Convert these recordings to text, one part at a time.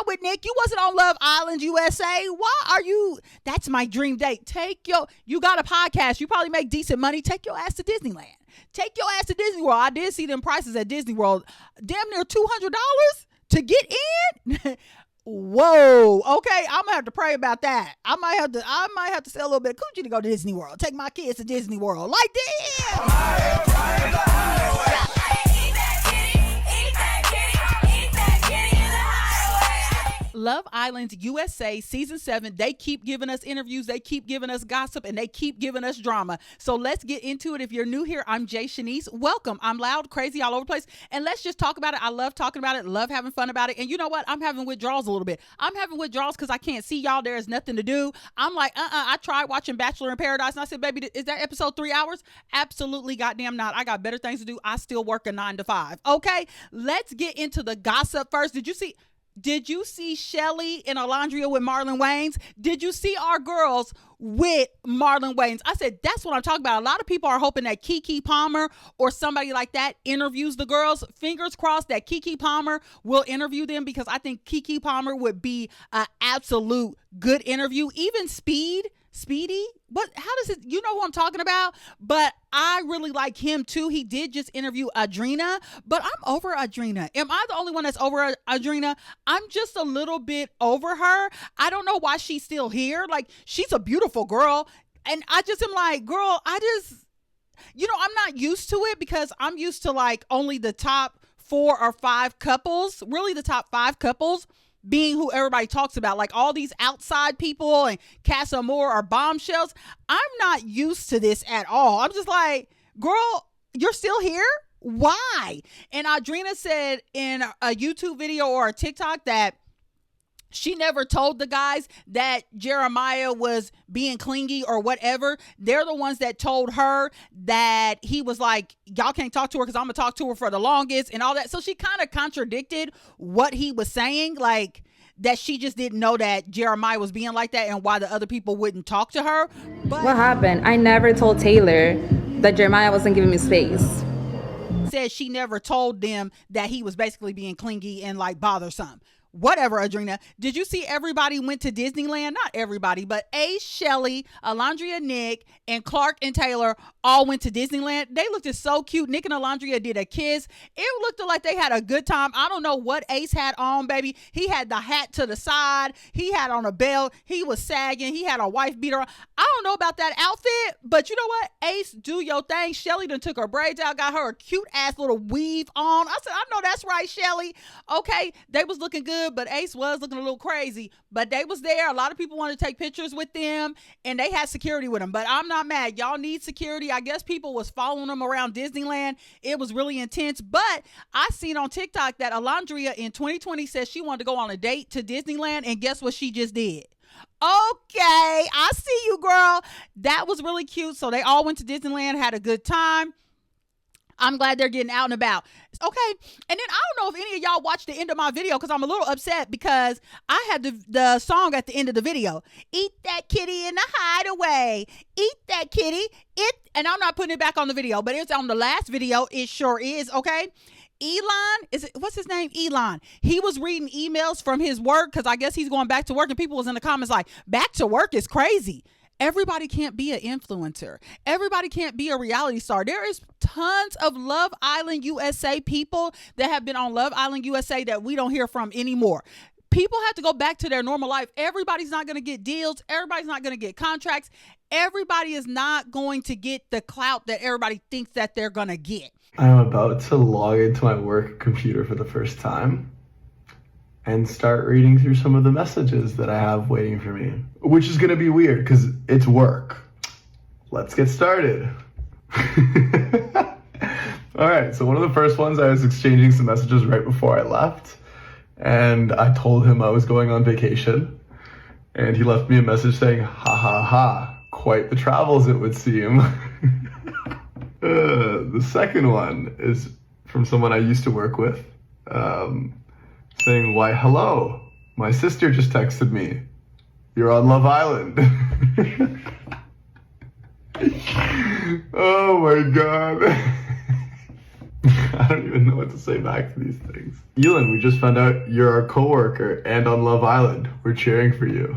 with Nick. You wasn't on Love Island USA. Why are you? That's my dream date. You got a podcast. You probably make decent money. Take your ass to Disneyland. Take your ass to Disney World. I did see them prices at Disney World. Damn near $200 to get in. Whoa. Okay, I'm gonna have to pray about that. I might have to sell a little bit of coochie to go to Disney World. Take my kids to Disney World. Like damn. Love Island USA season 7, they keep giving us interviews, they keep giving us gossip, and they keep giving us drama. So let's get into it. If you're new here, I'm jaishanese. Welcome. I'm loud, crazy, all over the place, and let's just talk about it. I love talking about it, love having fun about it. And you know what? I'm having withdrawals a little bit. I'm having withdrawals because I can't see y'all. There is nothing to do. I'm like, I tried watching Bachelor in Paradise, and I said, baby, is that episode 3 hours? Absolutely goddamn not. I got better things to do. I still work a 9 to 5. Okay, let's get into the gossip first. Did you see Chelley and Olandria with Marlon Wayans? Did you see our girls with Marlon Wayans? I said, that's what I'm talking about. A lot of people are hoping that Keke Palmer or somebody like that interviews the girls. Fingers crossed that Keke Palmer will interview them, because I think Keke Palmer would be an absolute good interview. Even Speedy, but how does it, you know who I'm talking about? But I really like him too. He did just interview Adrina, but I'm over Adrina. Am I the only one that's over Adrina? I'm just a little bit over her. I don't know why she's still here. Like, she's a beautiful girl, and I just am like, girl, I'm not used to it, because I'm used to like only the top 4 or 5 couples, really the top 5 couples being who everybody talks about. Like all these outside people and Casa Moore or bombshells. I'm not used to this at all. I'm just like, girl, you're still here? Why? And Adrina said in a YouTube video or a TikTok that she never told the guys that Jeremiah was being clingy or whatever. They're the ones that told her that he was like, y'all can't talk to her because I'm going to talk to her for the longest and all that. So she kind of contradicted what he was saying, like that she just didn't know that Jeremiah was being like that and why the other people wouldn't talk to her. But what happened? I never told Taylor that Jeremiah wasn't giving me space. Said she never told them that he was basically being clingy and like bothersome. Whatever, Adrina. Did you see everybody went to Disneyland? Not everybody, but Ace, Chelley, Olandria, Nick, and Clark and Taylor all went to Disneyland. They looked so cute. Nick and Olandria did a kiss. It looked like they had a good time. I don't know what Ace had on, baby. He had the hat to the side. He had on a belt. He was sagging. He had a wife beater on. I don't know about that outfit, but you know what? Ace, do your thing. Chelley done took her braids out, got her a cute ass little weave on. I said, I know that's right, Chelley. Okay, they was looking good, but Ace was looking a little crazy, but they was there. A lot of people wanted to take pictures with them, and they had security with them, but I'm not mad. Y'all need security. I guess people was following them around Disneyland. It was really intense, but I seen on TikTok that Olandria in 2020 said she wanted to go on a date to Disneyland, and guess what she just did? Okay, I see you, girl. That was really cute. So they all went to Disneyland, had a good time. I'm glad they're getting out and about. Okay. And then I don't know if any of y'all watched the end of my video, because I'm a little upset because I had the song at the end of the video. Eat that kitty in the hideaway. Eat that kitty. And I'm not putting it back on the video, but it's on the last video. It sure is. Okay. What's his name? Elon. He was reading emails from his work, because I guess he's going back to work, and people was in the comments like, back to work is crazy. Everybody can't be an influencer. Everybody can't be a reality star. There is tons of Love Island USA people that have been on Love Island USA that we don't hear from anymore. People have to go back to their normal life. Everybody's not going to get deals. Everybody's not going to get contracts. Everybody is not going to get the clout that everybody thinks that they're going to get. I'm about to log into my work computer for the first time and start reading through some of the messages that I have waiting for me, which is going to be weird because it's work. Let's get started. All right, so one of the first ones, I was exchanging some messages right before I left, and I told him I was going on vacation, and he left me a message saying, ha ha ha, quite the travels it would seem. The second one is from someone I used to work with, saying, why, hello, my sister just texted me. You're on Love Island. Oh my God. I don't even know what to say back to these things. Elon, we just found out you're our coworker and on Love Island. We're cheering for you.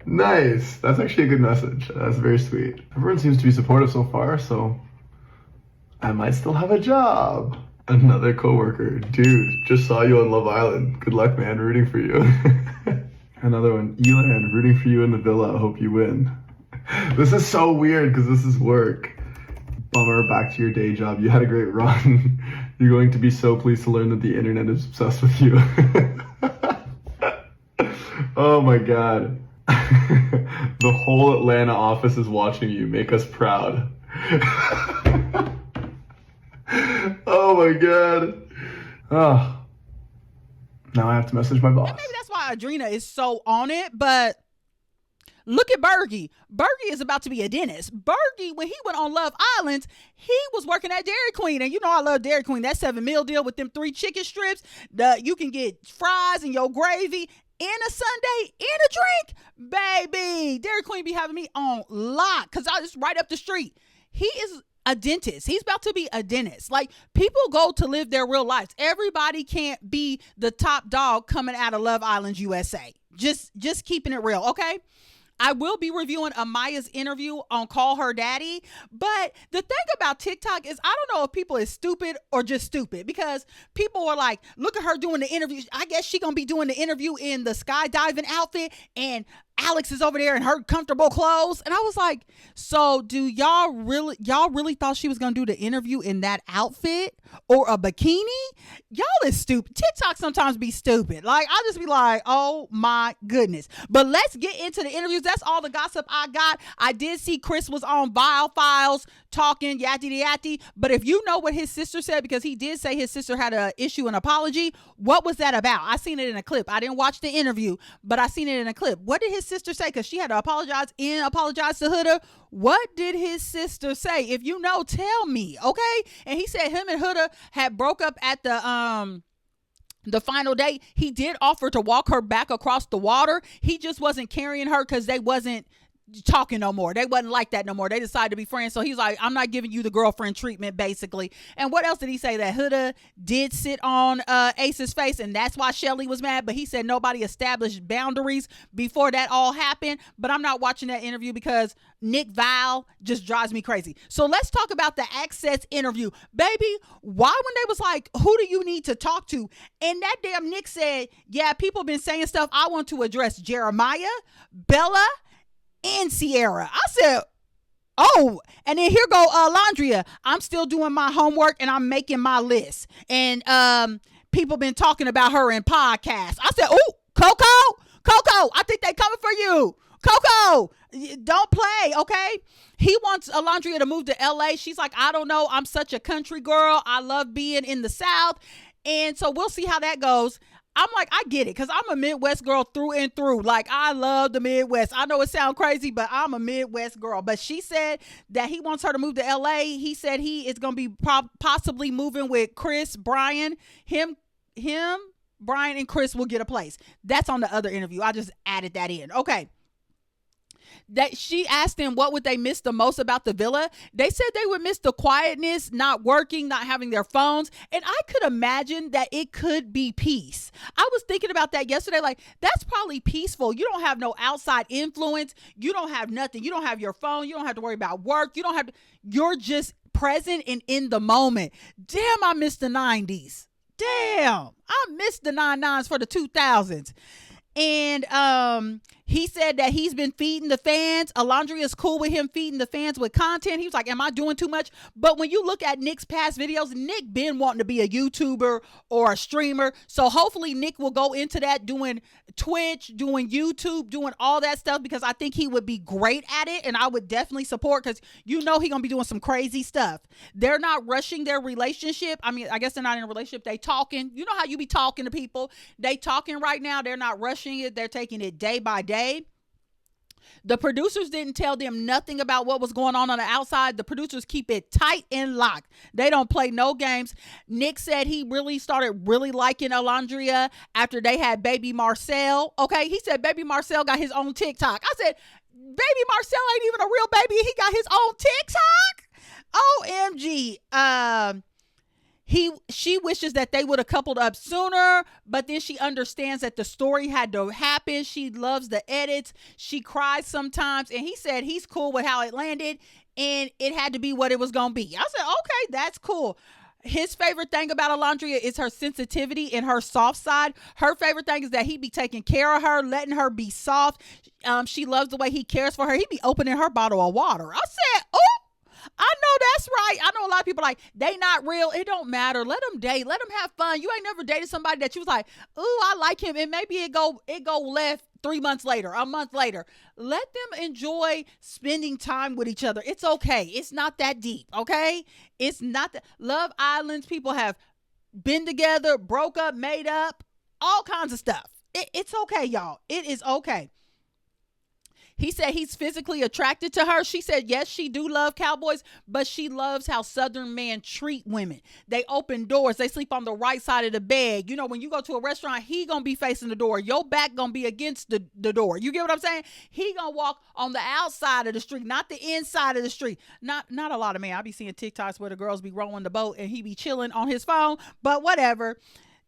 Nice. That's actually a good message. That's very sweet. Everyone seems to be supportive so far, so I might still have a job. Another coworker. Dude, just saw you on Love Island. Good luck, man. Rooting for you. Another one. Elan, rooting for you in the villa. I hope you win. This is so weird because this is work. Bummer, back to your day job. You had a great run. You're going to be so pleased to learn that the internet is obsessed with you. Oh my god. The whole Atlanta office is watching you. Make us proud. Oh my god. Oh. Now I have to message my boss. And maybe that's why Adrena is so on it, but look at Bergie. Bergie is about to be a dentist. Bergie, when he went on Love Island, he was working at Dairy Queen. And you know I love Dairy Queen. That 7-meal deal with them 3 chicken strips. You can get fries and your gravy and a sundae and a drink. Baby, Dairy Queen be having me on lock because I just right up the street. He is a dentist. He's about to be a dentist. Like, people go to live their real lives. Everybody can't be the top dog coming out of Love Island, USA. Just keeping it real, okay? I will be reviewing Amaya's interview on Call Her Daddy. But the thing about TikTok is I don't know if people is stupid or just stupid, because people were like, look at her doing the interview. I guess she gonna be doing the interview in the skydiving outfit and Alex is over there in her comfortable clothes. And I was like, so do y'all really thought she was going to do the interview in that outfit or a bikini? Y'all is stupid. TikTok sometimes be stupid. Like, I'll just be like, oh my goodness. But let's get into the interviews. That's all the gossip I got. I did see Chris was on Vile Files talking yatty yatty. But if you know what his sister said, because he did say his sister had a issue an apology, what was that about? I seen it in a clip. I didn't watch the interview, but I seen it in a clip. What did his sister say? Because she had to apologize to Huda. What did his sister say? If you know, tell me, okay? And he said him and Huda had broke up at the final date. He did offer to walk her back across the water. He just wasn't carrying her because they wasn't talking no more. They wasn't like that no more. They decided to be friends. So he's like, I'm not giving you the girlfriend treatment, basically. And what else did he say? That Huda did sit on Ace's face, and that's why Chelley was mad. But he said nobody established boundaries before that all happened. But I'm not watching that interview because Nick Val just drives me crazy. So let's talk about the Access interview. Baby, why when they was like, who do you need to talk to? And that damn Nick said, yeah, people been saying stuff. I want to address Jeremiah, Bella, and Sierra. I said, oh, and then here go Olandria. I'm still doing my homework and I'm making my list. And people been talking about her in podcasts. I said, oh, Coco, I think they coming for you. Coco, don't play, okay? He wants Olandria to move to LA. She's like, I don't know. I'm such a country girl. I love being in the South. And so we'll see how that goes. I'm like, I get it, because I'm a Midwest girl through and through. Like, I love the Midwest. I know it sounds crazy, but I'm a Midwest girl. But she said that he wants her to move to LA. He said he is going to be possibly moving with Chris, Brian. Him, Brian, and Chris will get a place. That's on the other interview. I just added that in. Okay. That she asked them what would they miss the most about the villa. They said they would miss the quietness, not working, not having their phones. And I could imagine that it could be peace. I was thinking about that yesterday. Like, that's probably peaceful. You don't have no outside influence. You don't have nothing. You don't have your phone. You don't have to worry about work. You're just present and in the moment. Damn, I miss the 90s. Damn, I miss the 99s for the 2000s. And he said that he's been feeding the fans. Olandria is cool with him feeding the fans with content. He was like, am I doing too much? But when you look at Nick's past videos, Nick been wanting to be a YouTuber or a streamer. So hopefully Nick will go into that, doing Twitch, doing YouTube, doing all that stuff, because I think he would be great at it. And I would definitely support, because you know he gonna be doing some crazy stuff. They're not rushing their relationship. I mean, I guess they're not in a relationship. They talking. You know how you be talking to people. They talking right now. They're not rushing it. They're taking it day by day. The producers didn't tell them nothing about what was going on the outside. The producers keep it tight and locked. They don't play no games. Nick said he really started really liking Olandria after they had baby Marcel. Okay, he said baby Marcel got his own TikTok. I said, baby Marcel ain't even a real baby. He got his own TikTok. OMG. She wishes that they would have coupled up sooner, but then she understands that the story had to happen. She loves the edits. She cries sometimes, and he said he's cool with how it landed, and it had to be what it was gonna be. I said, okay, that's cool. His favorite thing about Olandria is her sensitivity and her soft side. Her favorite thing is that he be taking care of her, letting her be soft. She loves the way he cares for her. He be opening her bottle of water. I said, oh, I know that's right. I know a lot of people like, they not real. It don't matter. Let them date. Let them have fun. You ain't never dated somebody that you was like, ooh, I like him. And maybe it go left 3 months later, a month later. Let them enjoy spending time with each other. It's okay. It's not that deep. Okay. It's not that. Love Islands people have been together, broke up, made up, all kinds of stuff. It's okay, y'all. It is okay. He said he's physically attracted to her. She said, yes, she do love cowboys, but she loves how Southern men treat women. They open doors. They sleep on the right side of the bed. You know, when you go to a restaurant, he going to be facing the door. Your back going to be against the door. You get what I'm saying? He going to walk on the outside of the street, not the inside of the street. Not a lot of men. I be seeing TikToks where the girls be rowing the boat and he be chilling on his phone, but whatever.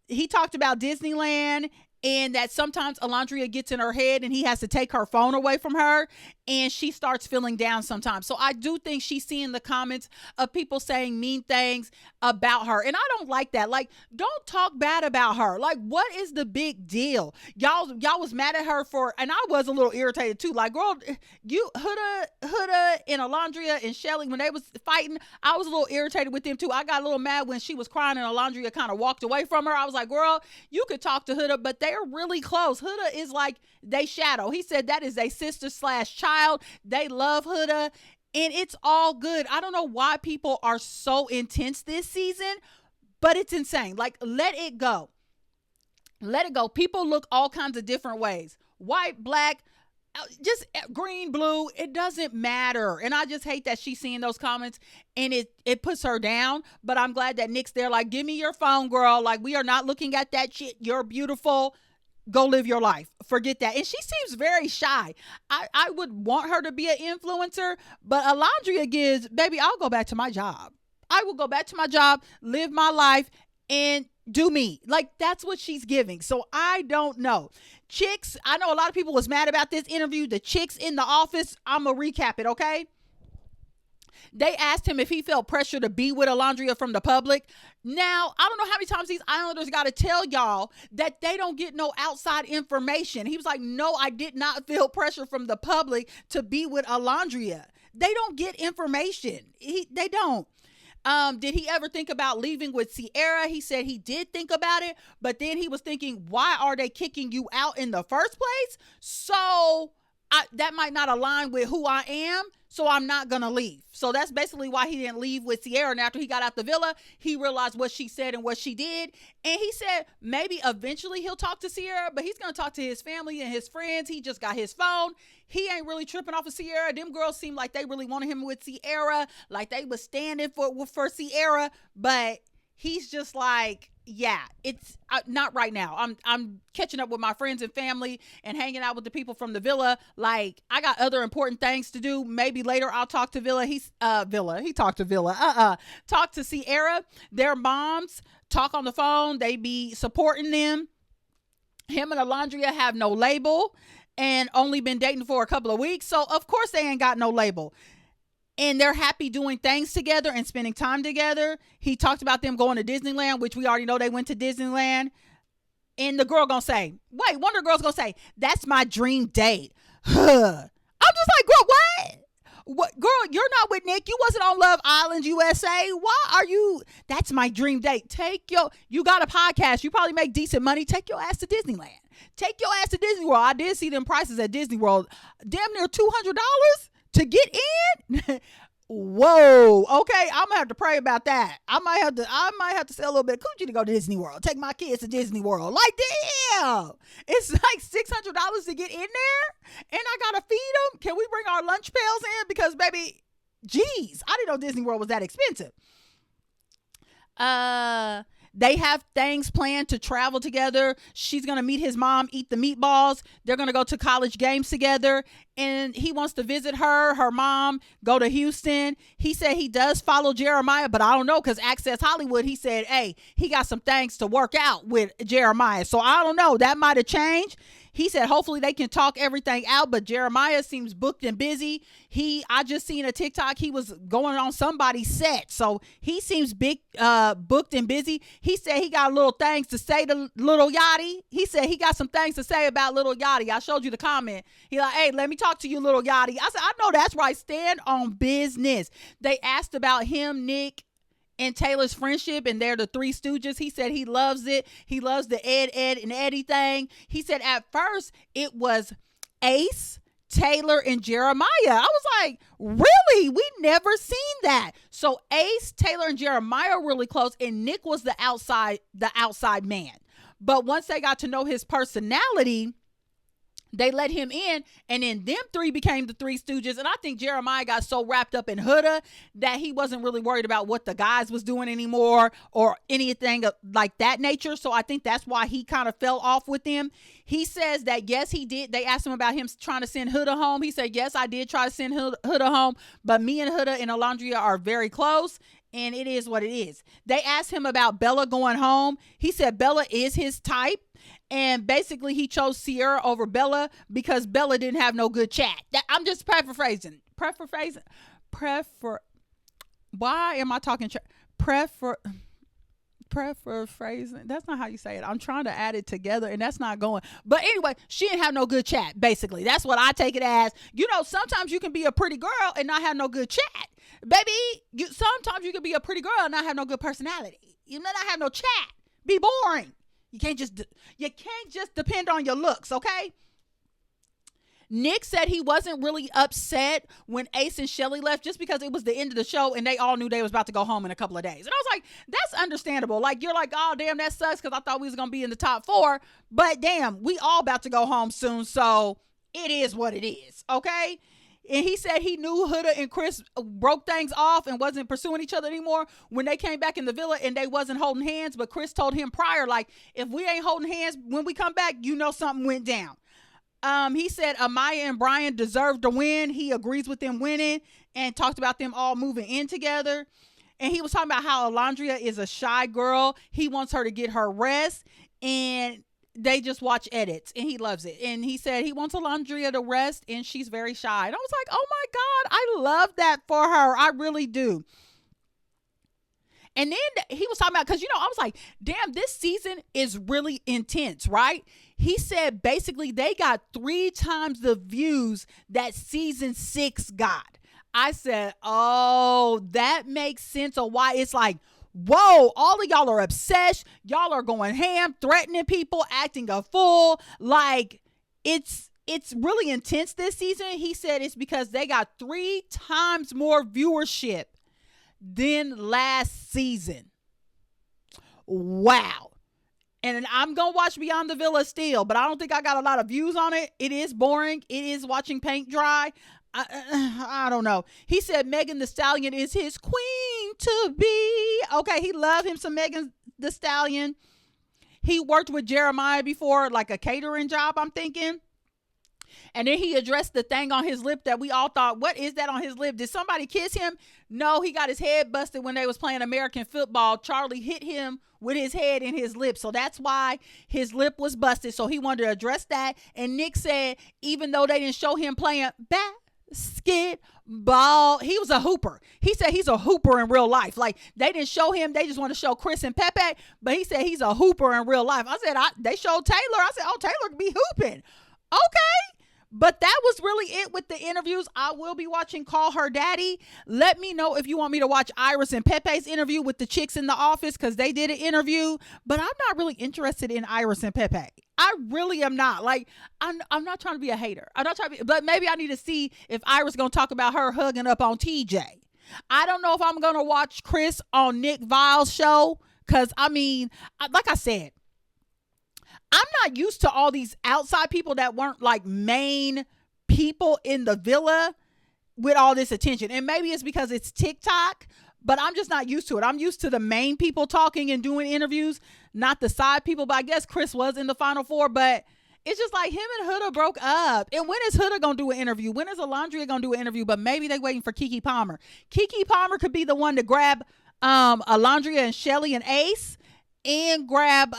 He talked about Disneyland, and that sometimes Olandria gets in her head and he has to take her phone away from her, and she starts feeling down sometimes. So I do think she's seeing the comments of people saying mean things about her, and I don't like that. Like, don't talk bad about her. Like, what is the big deal? Y'all was mad at her for, and I was a little irritated too. Like, girl, you Huda and Olandria and Chelley, when they was fighting, I was a little irritated with them too. I got a little mad when she was crying and Olandria kind of walked away from her. I was like, girl, you could talk to Huda, but they're really close. Huda is like they shadow. He said that is a sister/child. They love Huda, and it's all good. I don't know why people are so intense this season, but it's insane. Like, let it go. Let it go. People look all kinds of different ways. White, black, just green, blue. It doesn't matter. And I just hate that she's seeing those comments and it puts her down. But I'm glad that Nick's there. Like, give me your phone, girl. Like, we are not looking at that shit. You're beautiful. Go live your life. Forget that. And she seems very shy. I would want her to be an influencer, but Olandria gives, baby, I'll go back to my job. I will go back to my job, live my life, and do me. Like, that's what she's giving. So I don't know. Chicks, I know a lot of people was mad about this interview. The chicks in the office, I'm going to recap it, okay? They asked him if he felt pressure to be with Olandria from the public. Now, I don't know how many times these Islanders got to tell y'all that they don't get no outside information. He was like, no, I did not feel pressure from the public to be with Olandria. They don't get information. They don't. Did he ever think about leaving with Sierra? He said he did think about it, but then he was thinking, why are they kicking you out in the first place? So that might not align with who I am, so I'm not going to leave. So that's basically why he didn't leave with Sierra. And after he got out the villa, he realized what she said and what she did. And he said maybe eventually he'll talk to Sierra, but he's going to talk to his family and his friends. He just got his phone. He ain't really tripping off of Sierra. Them girls seem like they really wanted him with Sierra, like they was standing for Sierra, but he's just like, yeah, it's not right now. I'm catching up with my friends and family and hanging out with the people from the villa. Like, I got other important things to do. Maybe later I'll talk to Villa. He talked to Villa. Talk to Sierra. Their moms talk on the phone. They be supporting them. Him and Olandria have no label and only been dating for a couple of weeks. So of course they ain't got no label. And they're happy doing things together and spending time together. He talked about them going to Disneyland, which we already know they went to Disneyland. And the girl gonna say, wait, one of the girls gonna say, that's my dream date. I'm just like, girl, what? Girl, you're not with Nick. You wasn't on Love Island USA. Why are you? That's my dream date. You got a podcast. You probably make decent money. Take your ass to Disneyland. Take your ass to Disney World. I did see them prices at Disney World. Damn near $200 to get in. Whoa. Okay, I'm gonna have to pray about that. I might have to sell a little bit of coochie to go to Disney World. Take my kids to Disney World. Like, damn, it's like $600 to get in there, and I gotta feed them. Can we bring our lunch pails in? Because baby, geez, I didn't know Disney World was that expensive. They have things planned to travel together. She's going to meet his mom, eat the meatballs. They're going to go to college games together. And he wants to visit her mom, go to Houston. He said he does follow Jeremiah, but I don't know, because Access Hollywood, he said, hey, he got some things to work out with Jeremiah. So I don't know. That might have changed. He said hopefully they can talk everything out, but Jeremiah seems booked and busy. I just seen a TikTok. He was going on somebody's set. So he seems booked and busy. He said he got little things to say to Little Yachty. He said he got some things to say about Little Yachty. I showed you the comment. He like, hey, let me talk to you, Little Yachty. I said, I know that's right. Stand on business. They asked about him, Nick, and Taylor's friendship, and they're the Three Stooges. He said he loves it. He loves the Ed, and Eddie thing. He said at first it was Ace, Taylor, and Jeremiah. I was like, really? We never seen that. So Ace, Taylor, and Jeremiah are really close, and Nick was the outside man. But once they got to know his personality, they let him in, and then them three became the Three Stooges. And I think Jeremiah got so wrapped up in Huda that he wasn't really worried about what the guys was doing anymore or anything like that nature. So I think that's why he kind of fell off with them. He says that, yes, he did. They asked him about him trying to send Huda home. He said, yes, I did try to send Huda home, but me and Huda and Olandria are very close. And it is what it is. They asked him about Bella going home. He said Bella is his type. And basically he chose Sierra over Bella because Bella didn't have no good chat. I'm just paraphrasing. Why am I talking? Paraphrasing. That's not how you say it. I'm trying to add it together and that's not going. But anyway, she didn't have no good chat. Basically, that's what I take it as. Sometimes you can be a pretty girl and not have no good chat. Baby, sometimes you can be a pretty girl and not have no good personality. You may not have no chat. Be boring. You can't just depend on your looks, okay? Nick said he wasn't really upset when Ace and Chelley left just because it was the end of the show and they all knew they was about to go home in a couple of days. And I was like, that's understandable. Like, you're like, oh, damn, that sucks because I thought we was going to be in the top 4. But damn, we all about to go home soon. So it is what it is, okay? And he said he knew Huda and Chris broke things off and wasn't pursuing each other anymore when they came back in the villa and they wasn't holding hands. But Chris told him prior, like, if we ain't holding hands when we come back, something went down. He said Amaya and Brian deserved to win. He agrees with them winning and talked about them all moving in together. And he was talking about how Olandria is a shy girl. He wants her to get her rest. And they just watch edits and he loves it. And he said he wants Olandria to rest and she's very shy. And I was like, oh my God, I love that for her. I really do. And then he was talking about, because, I was like, damn, this season is really intense, right? He said basically they got 3 times the views that season 6 got. I said, oh, that makes sense of why it's like, whoa, all of y'all are obsessed. Y'all are going ham, threatening people, acting a fool. Like, it's really intense this season. He said it's because they got 3 times more viewership than last season. Wow. And I'm going to watch Beyond the Villa still, but I don't think I got a lot of views on it. It is boring. It is watching paint dry. I don't know. He said Megan Thee Stallion is his queen to be. Okay, he loved him some Megan Thee Stallion. He worked with Jeremiah before, like a catering job, I'm thinking. And then he addressed the thing on his lip that we all thought, what is that on his lip? Did somebody kiss him? No, he got his head busted when they was playing American football. Charlie hit him with his head in his lip. So that's why his lip was busted. So he wanted to address that. And Nick said, even though they didn't show him playing basketball, he was a hooper. He said he's a hooper in real life. Like, they didn't show him. They just want to show Chris and Pepe. But he said he's a hooper in real life. I said, they showed Taylor. I said, oh, Taylor could be hooping. Okay. But that was really it with the interviews. I will be watching Call Her Daddy. Let me know if you want me to watch Iris and Pepe's interview with the chicks in the office, because they did an interview. But I'm not really interested in Iris and Pepe. I really am not. Like, I'm not trying to be a hater. I'm not trying to be, but maybe I need to see if Iris going to talk about her hugging up on TJ. I don't know if I'm going to watch Chris on Nick Vile's show, because, I mean, like I said, I'm not used to all these outside people that weren't like main people in the villa with all this attention. And maybe it's because it's TikTok, but I'm just not used to it. I'm used to the main people talking and doing interviews, not the side people. But I guess Chris was in the Final Four, but it's just like him and Huda broke up. And when is Huda going to do an interview? When is Olandria going to do an interview? But maybe they waiting for Keke Palmer. Keke Palmer could be the one to grab Olandria and Chelley and Ace and grab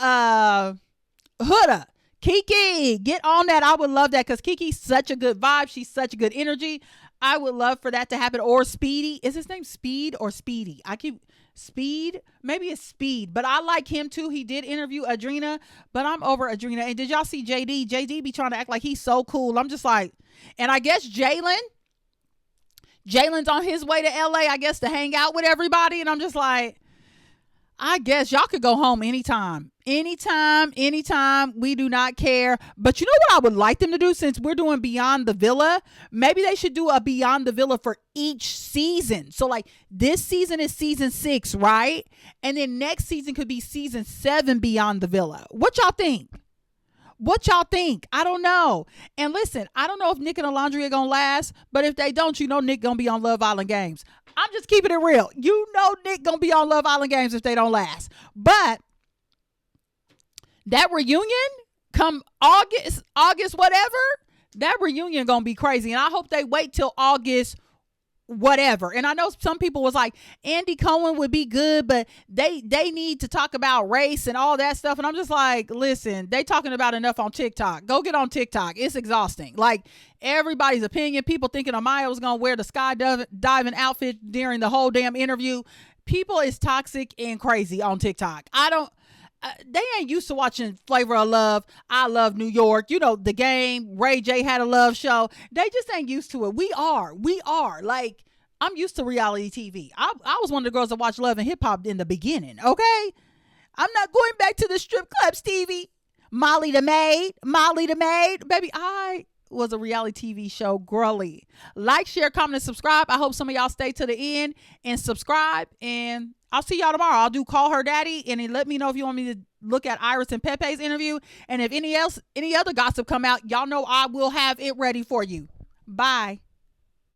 Huda. Keke, get on that. I would love that because Keke's such a good vibe. She's such a good energy. I would love for that to happen. Or Speedy. Is his name Speed or Speedy? I keep Speed. Maybe it's Speed. But I like him too. He did interview Adrena, but I'm over Adrena. And did y'all see JD? JD be trying to act like he's so cool. I'm just like, and I guess Jalen's on his way to LA, I guess, to hang out with everybody. And I'm just like, I guess y'all could go home anytime. Anytime. We do not care. But you know what I would like them to do, since we're doing Beyond the Villa? Maybe they should do a Beyond the Villa for each season. So like this season is season 6, right? And then next season could be season 7 Beyond the Villa. What y'all think? I don't know. And listen, I don't know if Nick and Olandria are going to last, but if they don't, you know Nick going to be on Love Island Games. I'm just keeping it real. You know Nick going to be on Love Island Games if they don't last. But that reunion come August whatever, that reunion going to be crazy. And I hope they wait till August whatever. And I know some people was like, Andy Cohen would be good, but they need to talk about race and all that stuff. And I'm just like, listen, they talking about enough on TikTok. Go get on TikTok. It's exhausting. Like everybody's opinion. People thinking Amaya was going to wear the skydiving outfit during the whole damn interview. People is toxic and crazy on TikTok. They ain't used to watching Flavor of Love, I Love New York, you know, The Game, Ray J had a love show. They just ain't used to it. We are. Like, I'm used to reality TV. I was one of the girls that watched Love and Hip Hop in the beginning, okay? I'm not going back to the strip club, Stevie. Molly the Maid. Baby, I was a reality TV show girly. Like, share, comment, and subscribe. I hope some of y'all stay to the end and subscribe, and I'll see y'all tomorrow. I'll do Call Her Daddy, and then let me know if you want me to look at Iris and Pepe's interview. And if any other gossip come out, y'all know I will have it ready for you. Bye.